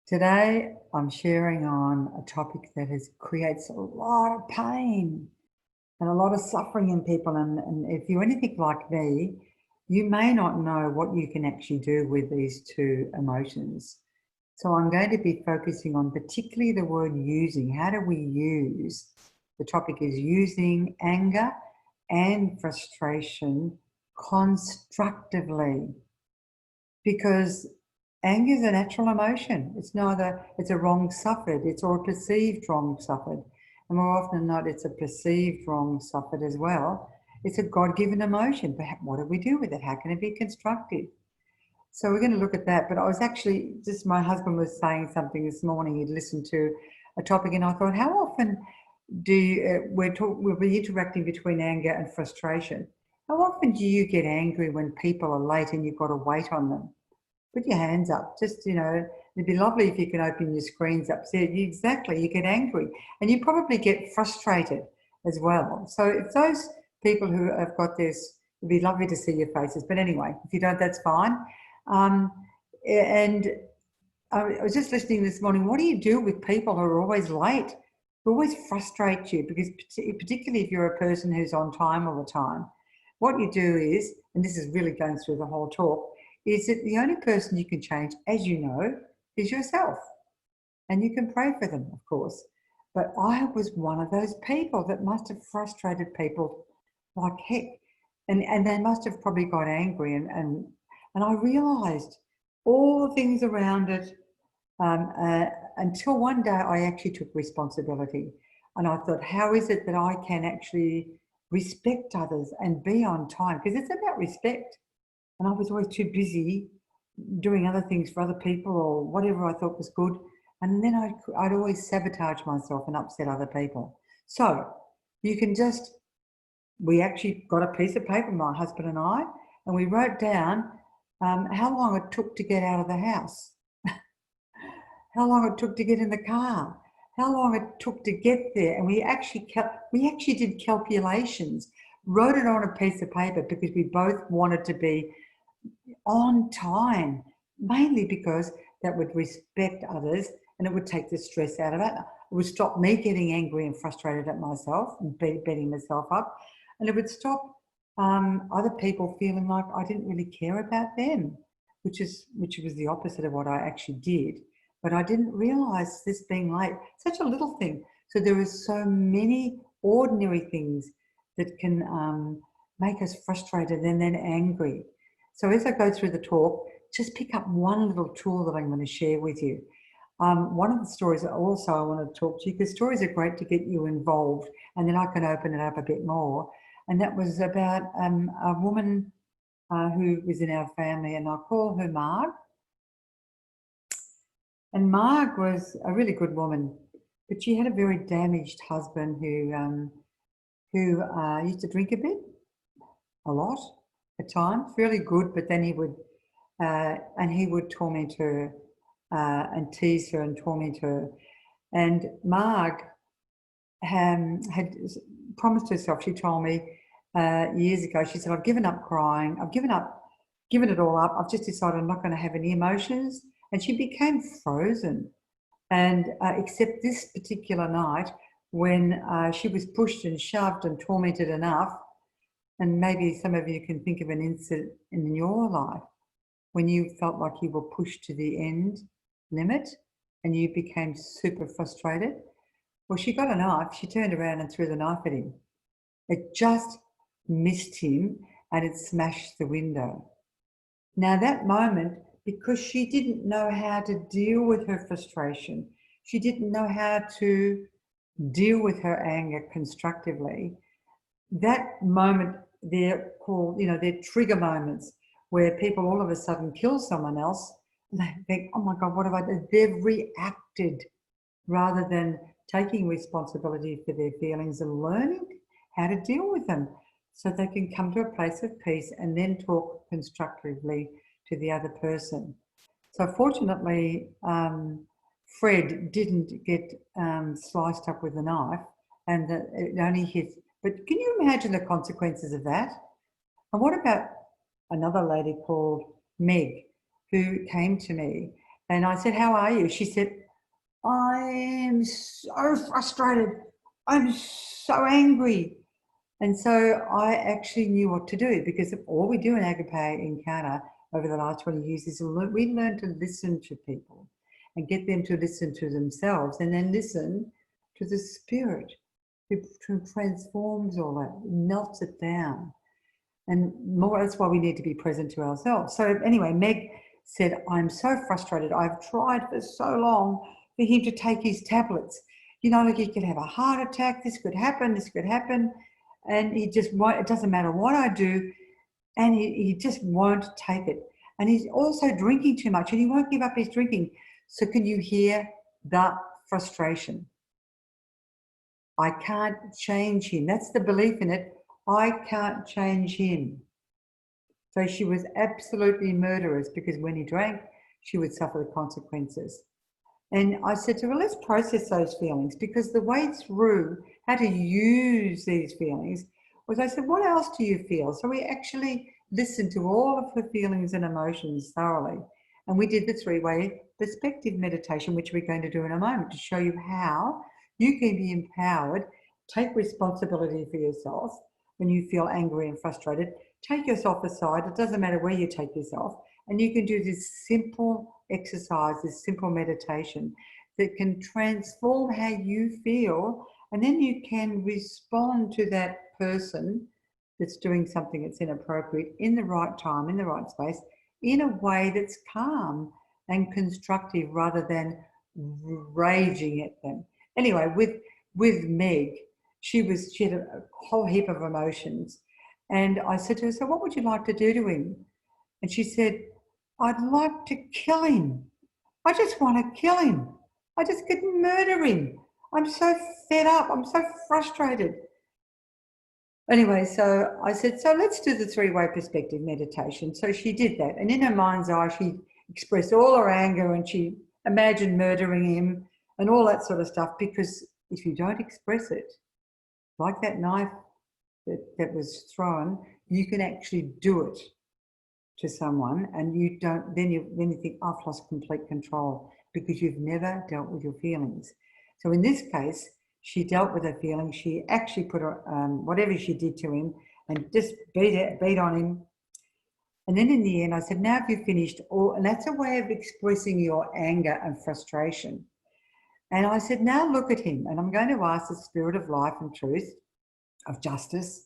Today, I'm sharing on a topic that creates a lot of pain and a lot of suffering in people. And if you're anything like me, you may not know what you can actually do with these two emotions. So I'm going to be focusing on particularly the word using. How do we use? The topic is using anger and frustration constructively, because anger is a natural emotion. It's a wrong suffered, it's or a perceived wrong suffered. And more often than not, it's a perceived wrong suffered as well. It's a God-given emotion, but what do we do with it? How can it be constructive? So we're going to look at that. But I was actually, just my husband was saying something this morning. He'd listened to a topic and I thought, how often do you, we'll be interacting between anger and frustration. How often do you get angry when people are late and you've got to wait on them? Put your hands up. Just, it'd be lovely if you can open your screens up. So exactly, you get angry and you probably get frustrated as well. So if those people who have got this, it'd be lovely to see your faces. But anyway, if you don't, that's fine. And I was just listening this morning. What do you do with people who are always late, who always frustrate you? Because particularly if you're a person who's on time all the time, what you do is, and this is really going through the whole talk, is that the only person you can change, as you know, is yourself. And you can pray for them, of course. But I was one of those people that must have frustrated people like heck. And they must have probably got angry. And I realised all the things around it until one day I actually took responsibility. And I thought, how is it that I can actually respect others and be on time? Because it's about respect. And I was always too busy doing other things for other people or whatever I thought was good. And then I'd always sabotage myself and upset other people. So you can we actually got a piece of paper, my husband and I, and we wrote down how long it took to get out of the house, how long it took to get in the car, how long it took to get there. And we actually did calculations, wrote it on a piece of paper because we both wanted to be on time, mainly because that would respect others and it would take the stress out of it. It would stop me getting angry and frustrated at myself and beating myself up. And it would stop other people feeling like I didn't really care about them, which was the opposite of what I actually did. But I didn't realise this being late, such a little thing. So there are so many ordinary things that can make us frustrated and then angry. So as I go through the talk, just pick up one little tool that I'm going to share with you. One of the stories also I want to talk to you, because stories are great to get you involved, and then I can open it up a bit more. And that was about a woman who was in our family, and I'll call her Marg. And Marg was a really good woman, but she had a very damaged husband who used to drink a lot at times, really good, but then he would torment her and tease her and torment her. And Marg had promised herself, she told me years ago, she said, I've given up crying, given it all up, I've just decided I'm not going to have any emotions. And she became frozen. And except this particular night when she was pushed and shoved and tormented enough. And maybe some of you can think of an incident in your life when you felt like you were pushed to the end limit and you became super frustrated. Well, she got a knife, she turned around and threw the knife at him. It just missed him and it smashed the window. Now that moment, because she didn't know how to deal with her frustration, she didn't know how to deal with her anger constructively, that moment, they're called, they're trigger moments where people all of a sudden kill someone else and they think, oh my God, what have I done? They've reacted rather than taking responsibility for their feelings and learning how to deal with them so they can come to a place of peace and then talk constructively to the other person. So fortunately, Fred didn't get sliced up with a knife and it only hit. But can you imagine the consequences of that? And what about another lady called Meg, who came to me And I said, how are you? She said, I'm so frustrated. I'm so angry. And so I actually knew what to do, because all we do in Agape Encounter over the last 20 years is we learn to listen to people and get them to listen to themselves, and then listen to the Spirit who transforms all that, melts it down. And more, that's why we need to be present to ourselves. So anyway, Meg said, I'm so frustrated. I've tried for so long for him to take his tablets. You know, like he could have a heart attack, this could happen, and he just won't, it doesn't matter what I do, and he just won't take it. And he's also drinking too much, and he won't give up his drinking. So can you hear the frustration? I can't change him. That's the belief in it. I can't change him. So she was absolutely murderous, because when he drank, she would suffer the consequences. And I said to her, let's process those feelings, because the way through how to use these feelings was, I said, what else do you feel? So we actually listened to all of her feelings and emotions thoroughly. And we did the three-way perspective meditation, which we're going to do in a moment, to show you how you can be empowered, take responsibility for yourself when you feel angry and frustrated. Take yourself aside. It doesn't matter where you take yourself. And you can do this simple exercise, this simple meditation that can transform how you feel. And then you can respond to that person that's doing something that's inappropriate in the right time, in the right space, in a way that's calm and constructive, rather than raging at them. Anyway, with Meg, she had a whole heap of emotions. And I said to her, so what would you like to do to him? And she said, I'd like to kill him. I just want to kill him. I just could murder him. I'm so fed up. I'm so frustrated. Anyway, so I said, so let's do the three-way perspective meditation. So she did that. And in her mind's eye, she expressed all her anger, and she imagined murdering him and all that sort of stuff. Because if you don't express it, like that knife that was thrown, you can actually do it to someone, and you don't, then you think, I've lost complete control, because you've never dealt with your feelings. So in this case, she dealt with her feelings. She actually put her, whatever she did to him, and just beat on him. And then in the end, I said, now have you finished all? And that's a way of expressing your anger and frustration. And I said, now look at him. And I'm going to ask the Spirit of life and truth, of justice,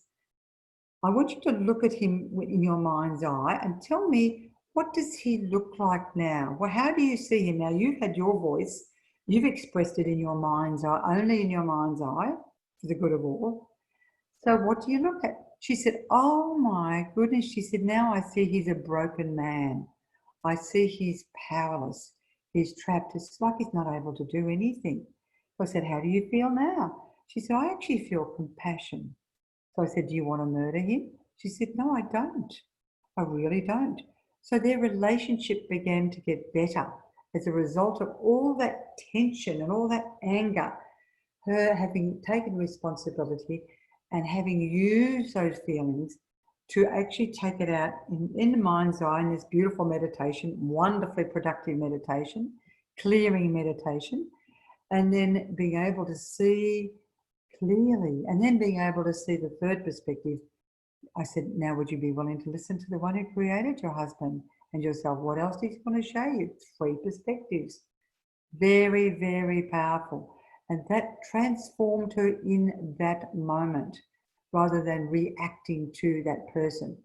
I want you to look at him in your mind's eye and tell me, what does he look like now? Well, how do you see him now? You've had your voice, you've expressed it in your mind's eye, only in your mind's eye, for the good of all. So what do you look at? She said, oh my goodness. She said, now I see he's a broken man. I see he's powerless. He's trapped. It's like he's not able to do anything. So I said, how do you feel now? She said, I actually feel compassion. So I said, do you want to murder him? She said, no, I don't. I really don't. So their relationship began to get better as a result of all that tension and all that anger, her having taken responsibility and having used those feelings to actually take it out in the mind's eye in this beautiful meditation, wonderfully productive meditation, clearing meditation, and then being able to see clearly, and then being able to see the third perspective. I said, now would you be willing to listen to the one who created your husband and yourself? What else does he want to show you? 3 perspectives. Very, very powerful. And that transformed her in that moment, rather than reacting to that person.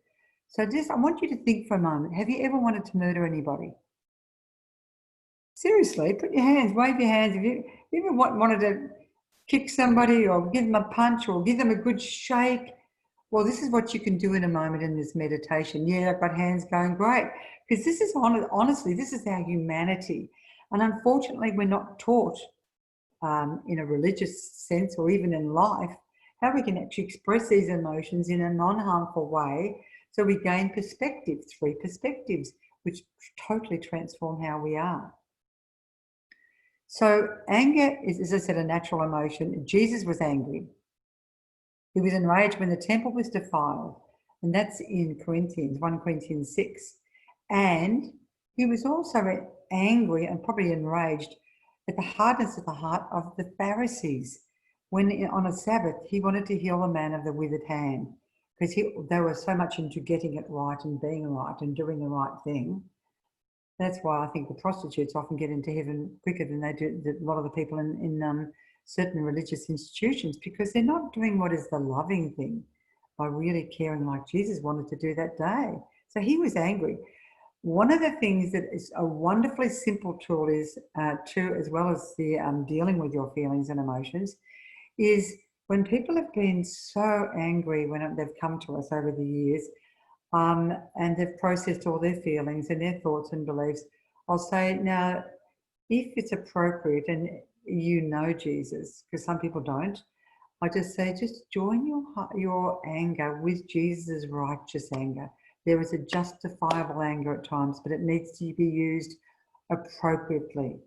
So just, I want you to think for a moment, have you ever wanted to murder anybody? Seriously, put your hands, wave your hands. Have you ever wanted to kick somebody or give them a punch or give them a good shake? Well, this is what you can do in a moment in this meditation. Yeah, I've got hands going, great. Because this is, honestly, this is our humanity. And unfortunately, we're not taught in a religious sense, or even in life, how we can actually express these emotions in a non-harmful way. So we gain perspective, 3 perspectives, which totally transform how we are. So anger is, as I said, a natural emotion. Jesus was angry. He was enraged when the temple was defiled. And that's in 1 Corinthians 6. And he was also angry and probably enraged at the hardness of the heart of the Pharisees. When on a Sabbath, he wanted to heal the man of the withered hand because they were so much into getting it right and being right and doing the right thing. That's why I think the prostitutes often get into heaven quicker than they do a lot of the people in certain religious institutions, because they're not doing what is the loving thing by really caring like Jesus wanted to do that day. So he was angry. One of the things that is a wonderfully simple tool is as well as the dealing with your feelings and emotions, is when people have been so angry when they've come to us over the years, and they've processed all their feelings and their thoughts and beliefs, I'll say, now, if it's appropriate and you know Jesus, because some people don't, I just say, just join your anger with Jesus' righteous anger. There is a justifiable anger at times, but it needs to be used appropriately.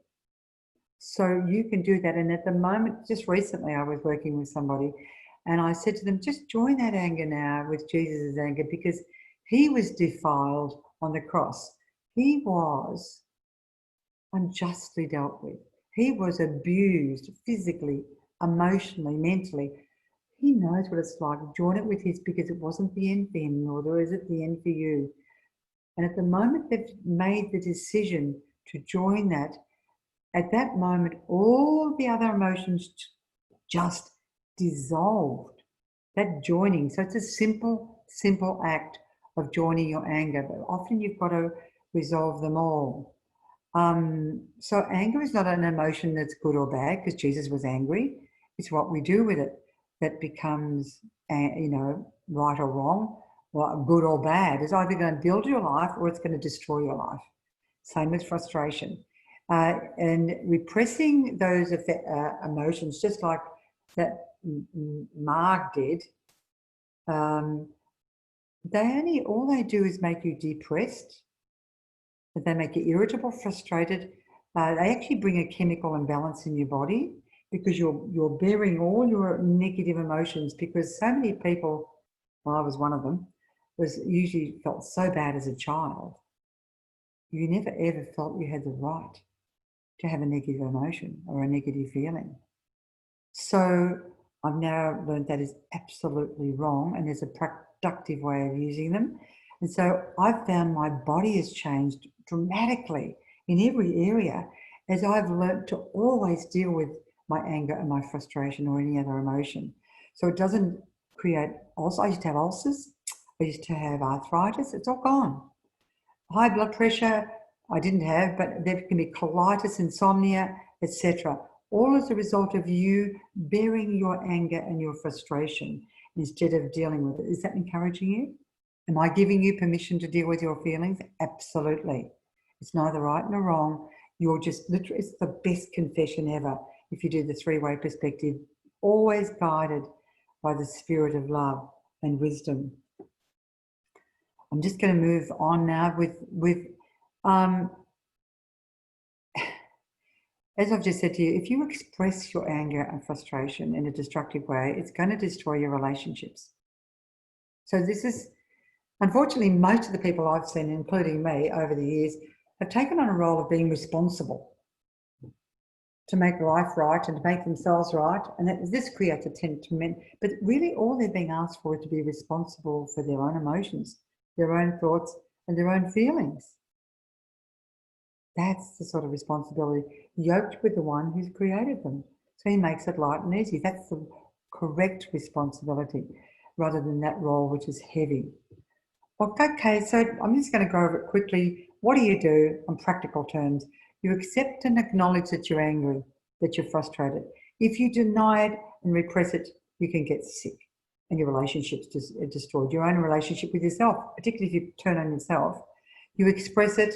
So you can do that. And at the moment, just recently, I was working with somebody and I said to them, just join that anger now with Jesus' anger, because he was defiled on the cross. He was unjustly dealt with. He was abused physically, emotionally, mentally. He knows what it's like. Join it with his, because it wasn't the end for him, nor is it the end for you. And at the moment they've made the decision to join that, at that moment, all the other emotions just dissolved. That joining. So it's a simple, simple act of joining your anger, but often you've got to resolve them all. So anger is not an emotion that's good or bad, because Jesus was angry. It's what we do with it that becomes, right or wrong, or good or bad. It's either going to build your life or it's going to destroy your life. Same with frustration. And repressing those emotions, just like that Mark did, all they do is make you depressed. They make you irritable, frustrated. They actually bring a chemical imbalance in your body, because you're bearing all your negative emotions. Because so many people, well, I was one of them, usually felt so bad as a child. You never ever felt you had the right to have a negative emotion or a negative feeling. So I've now learned that is absolutely wrong, and there's a productive way of using them. And so I've found my body has changed dramatically in every area as I've learned to always deal with my anger and my frustration or any other emotion. So it doesn't create ulcers. I used to have ulcers. I used to have arthritis. It's all gone. High blood pressure, I didn't have, but there can be colitis, insomnia, etc. All as a result of you bearing your anger and your frustration instead of dealing with it. Is that encouraging you? Am I giving you permission to deal with your feelings? Absolutely. It's neither right nor wrong. You're just literally, it's the best confession ever if you do the three-way perspective, always guided by the spirit of love and wisdom. I'm just going to move on now with as I've just said to you, if you express your anger and frustration in a destructive way, it's going to destroy your relationships. So this is, unfortunately, most of the people I've seen, including me over the years, have taken on a role of being responsible to make life right and to make themselves right. And this creates a tension, but really all they're being asked for is to be responsible for their own emotions, their own thoughts and their own feelings. That's the sort of responsibility, yoked with the one who's created them. So he makes it light and easy. That's the correct responsibility, rather than that role which is heavy. Okay, so I'm just going to go over it quickly. What do you do on practical terms? You accept and acknowledge that you're angry, that you're frustrated. If you deny it and repress it, you can get sick and your relationships destroyed. Your own relationship with yourself, particularly if you turn on yourself. You express it.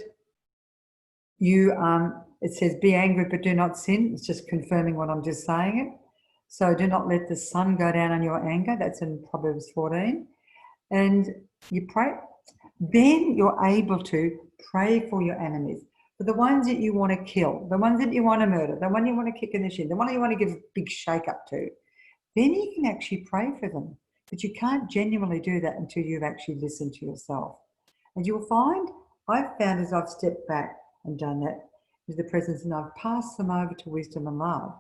It says, be angry, but do not sin. It's just confirming what I'm just saying it. So do not let the sun go down on your anger. That's in Proverbs 14. And you pray. Then you're able to pray for your enemies, for the ones that you want to kill, the ones that you want to murder, the one you want to kick in the shin, the one you want to give a big shake up to. Then you can actually pray for them. But you can't genuinely do that until you've actually listened to yourself. And you'll find, I've found as I've stepped back and done that, with the presence, and I've passed them over to wisdom and love,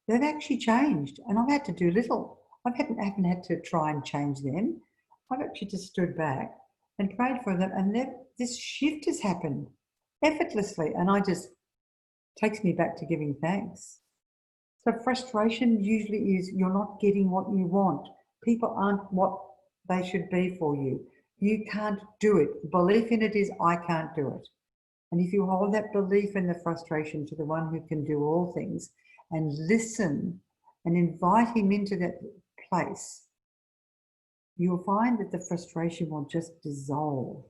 they've actually changed. And I've had to do little. Haven't had to try and change them. I've actually just stood back and prayed for them, and this shift has happened effortlessly, and I just takes me back to giving thanks. So frustration usually is you're not getting what you want. People aren't what they should be for you. You can't do it. The belief in it is, I can't do it. And if you hold that belief and the frustration to the one who can do all things and listen and invite him into that place, you'll find that the frustration will just dissolve.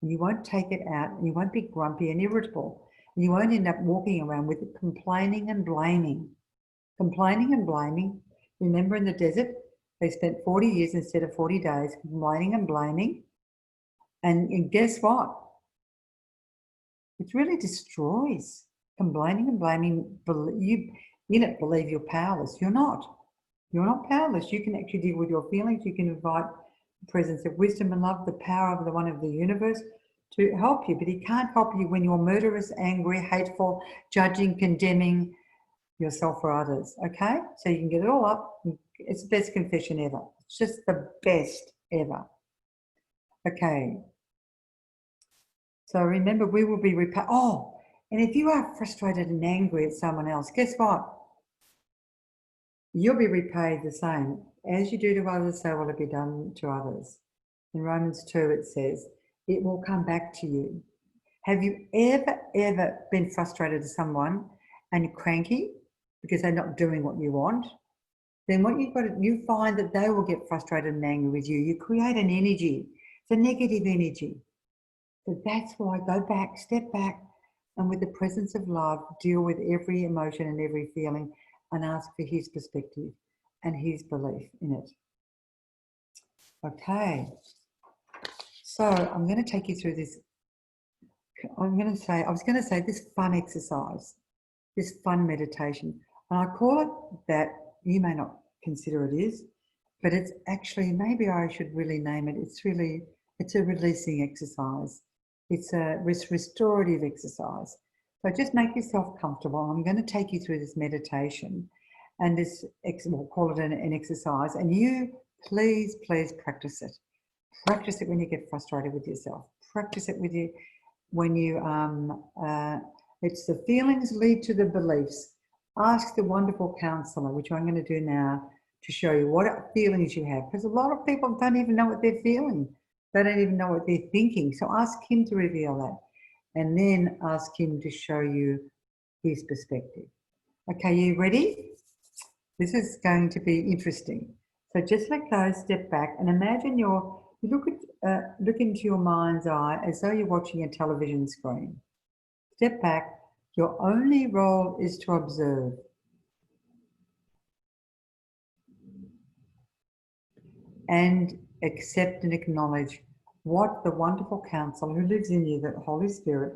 And you won't take it out, and you won't be grumpy and irritable. And you won't end up walking around with it complaining and blaming. Complaining and blaming. Remember in the desert, they spent 40 years instead of 40 days complaining and blaming. And guess what? It really destroys. Complaining and blaming, you in it believe you're powerless. You're not. You're not powerless. You can actually deal with your feelings. You can invite the presence of wisdom and love, the power of the one of the universe to help you. But he can't help you when you're murderous, angry, hateful, judging, condemning yourself or others. Okay? So you can get it all up. It's the best confession ever. It's just the best ever. Okay. So remember, we will be repaid. Oh, and if you are frustrated and angry at someone else, guess what? You'll be repaid the same. As you do to others, so will it be done to others. In Romans 2, it says, it will come back to you. Have you ever been frustrated at someone and cranky because they're not doing what you want? Then what you've got to, you find that they will get frustrated and angry with you. You create an energy. It's a negative energy. So that's why go back, step back, and with the presence of love, deal with every emotion and every feeling and ask for his perspective and his belief in it. Okay. So I'm going to take you through this. I was going to say this fun exercise, this fun meditation. And I call it that. You may not consider it is, but it's actually, maybe I should really name it. It's a releasing exercise. It's a restorative exercise. So just make yourself comfortable. I'm going to take you through this meditation and we'll call it an exercise. And you please practice it. Practice it when you get frustrated with yourself. Practice it with you when you, it's the feelings lead to the beliefs. Ask the wonderful counsellor, which I'm going to do now, to show you what feelings you have. Because a lot of people don't even know what they're feeling. They don't even know what they're thinking. So ask him to reveal that. And then ask him to show you his perspective. Okay, you ready? This is going to be interesting. So just let go, step back, and imagine you look into your mind's eye as though you're watching a television screen. Step back. Your only role is to observe. And accept and acknowledge what the wonderful counsel who lives in you, the Holy Spirit,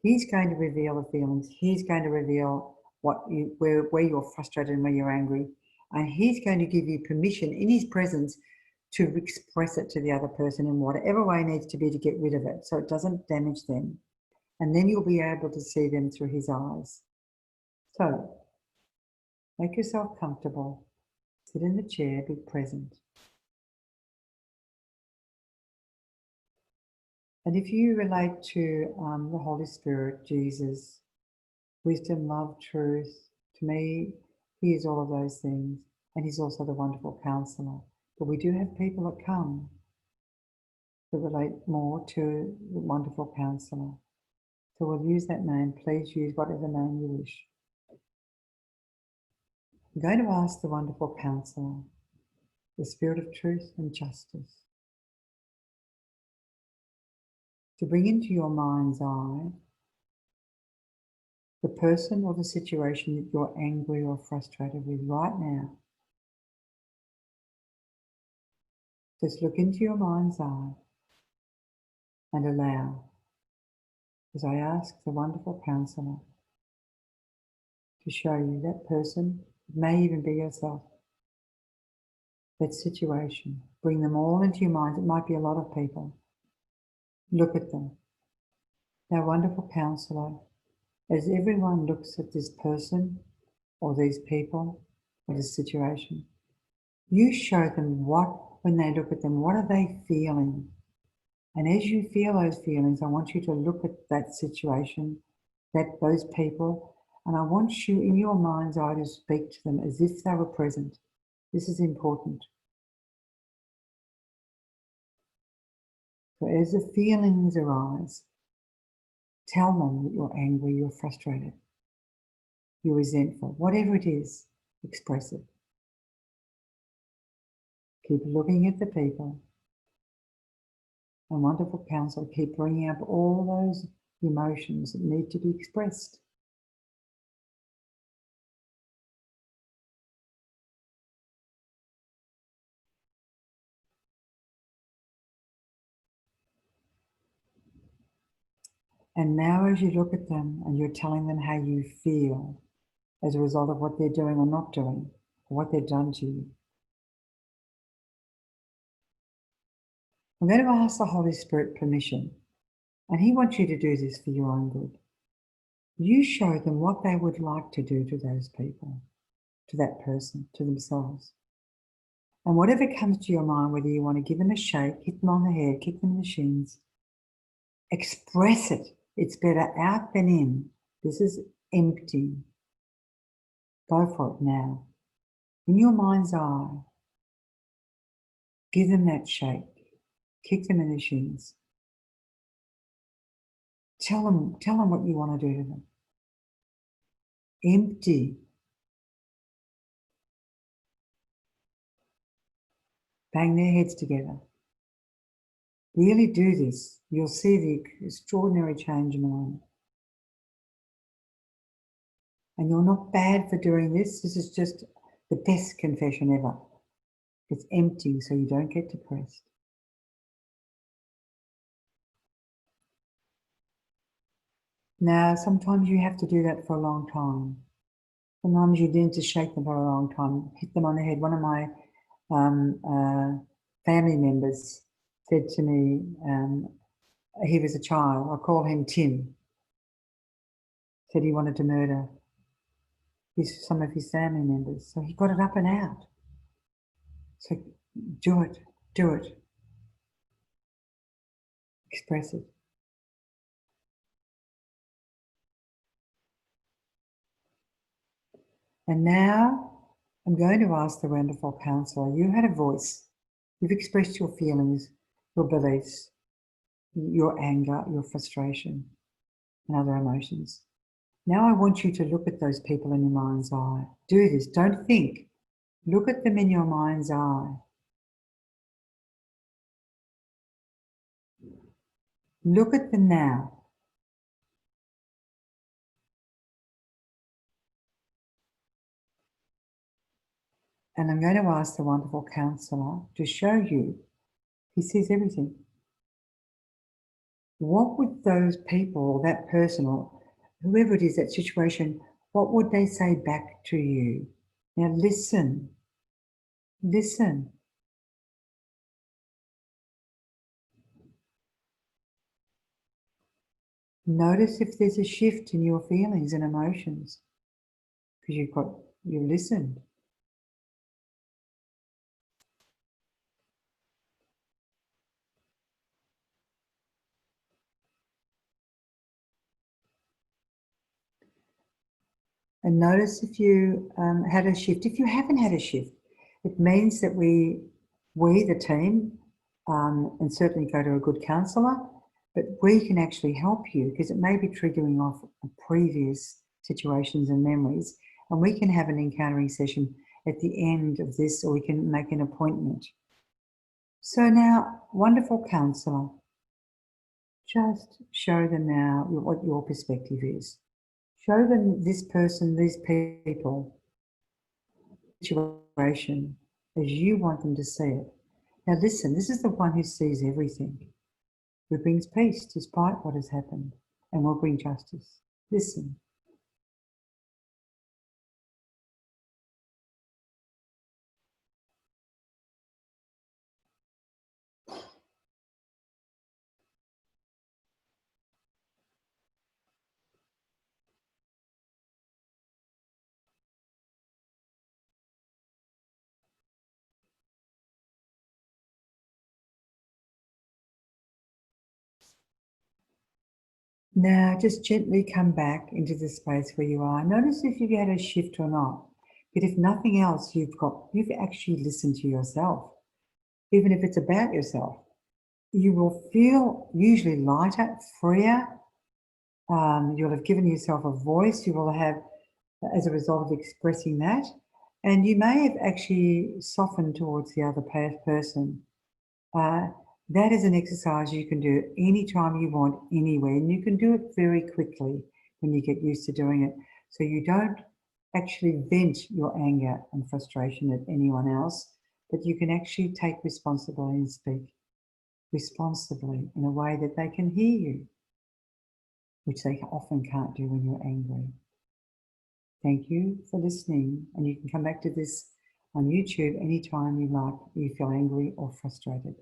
he's going to reveal the feelings. He's going to reveal where you're frustrated and where you're angry. And he's going to give you permission in his presence to express it to the other person in whatever way needs to be to get rid of it so it doesn't damage them. And then you'll be able to see them through his eyes. So, make yourself comfortable. Sit in the chair, be present. And if you relate to the Holy Spirit, Jesus, wisdom, love, truth, to me, he is all of those things. And he's also the wonderful counsellor. But we do have people that come that relate more to the wonderful counsellor. So we'll use that name. Please use whatever name you wish. I'm going to ask the wonderful counsellor, the Spirit of truth and justice, to bring into your mind's eye the person or the situation that you're angry or frustrated with right now. Just look into your mind's eye and allow, as I ask the wonderful counsellor to show you that person, it may even be yourself, that situation. Bring them all into your mind. It might be a lot of people. Look at them. Our wonderful counsellor, As everyone looks at this person or these people or this situation, you show them when they look at them, what are they feeling? And as you feel those feelings, I want you to look at that situation, those people, and I want you in your mind's eye to speak to them as if they were present. This is important. So as the feelings arise, tell them that you're angry, you're frustrated, you're resentful, whatever it is, express it. Keep looking at the people. And wonderful counsel, keep bringing up all those emotions that need to be expressed. And now as you look at them and you're telling them how you feel as a result of what they're doing or not doing, or what they've done to you, I'm going to ask the Holy Spirit permission, and He wants you to do this for your own good. You show them what they would like to do to those people, to that person, to themselves. And whatever comes to your mind, whether you want to give them a shake, hit them on the head, kick them in the shins, express it. It's better out than in. This is empty. Go for it now. In your mind's eye, give them that shake. Kick them in the shins. Tell them what you want to do to them. Empty. Bang their heads together. Really do this. You'll see the extraordinary change in the moment. And you're not bad for doing this. This is just the best confession ever. It's empty so you don't get depressed. Now, sometimes you have to do that for a long time. Sometimes you need to shake them for a long time, hit them on the head. One of my family members said to me, he was a child, I call him Tim, said he wanted to murder some of his family members. So he got it up and out. So do it, express it. And now I'm going to ask the wonderful counsellor, you had a voice, you've expressed your feelings, your beliefs, your anger, your frustration, and other emotions. Now I want you to look at those people in your mind's eye. Do this, don't think. Look at them in your mind's eye. Look at them now. And I'm going to ask the wonderful counsellor to show you, he sees everything. What would those people or that person or whoever it is, that situation, what would they say back to you? Now listen. Listen. Notice if there's a shift in your feelings and emotions because you've listened. And notice if you had a shift. If you haven't had a shift, it means that we the team, and certainly go to a good counsellor, but we can actually help you because it may be triggering off previous situations and memories. And we can have an encountering session at the end of this, or we can make an appointment. So now, wonderful counsellor, just show them now what your perspective is. Show them this person, these people, situation as you want them to see it. Now listen, this is the one who sees everything, who brings peace despite what has happened, and will bring justice. Listen. Now, just gently come back into the space where you are. Notice if you've had a shift or not. But if nothing else, you've actually listened to yourself, even if it's about yourself. You will feel usually lighter, freer. You'll have given yourself a voice. You will have, as a result of expressing that, and you may have actually softened towards the other person. That is an exercise you can do anytime you want, anywhere, and you can do it very quickly when you get used to doing it. So you don't actually vent your anger and frustration at anyone else, but you can actually take responsibility and speak responsibly in a way that they can hear you, which they often can't do when you're angry. Thank you for listening, and you can come back to this on YouTube anytime you like, you feel angry or frustrated.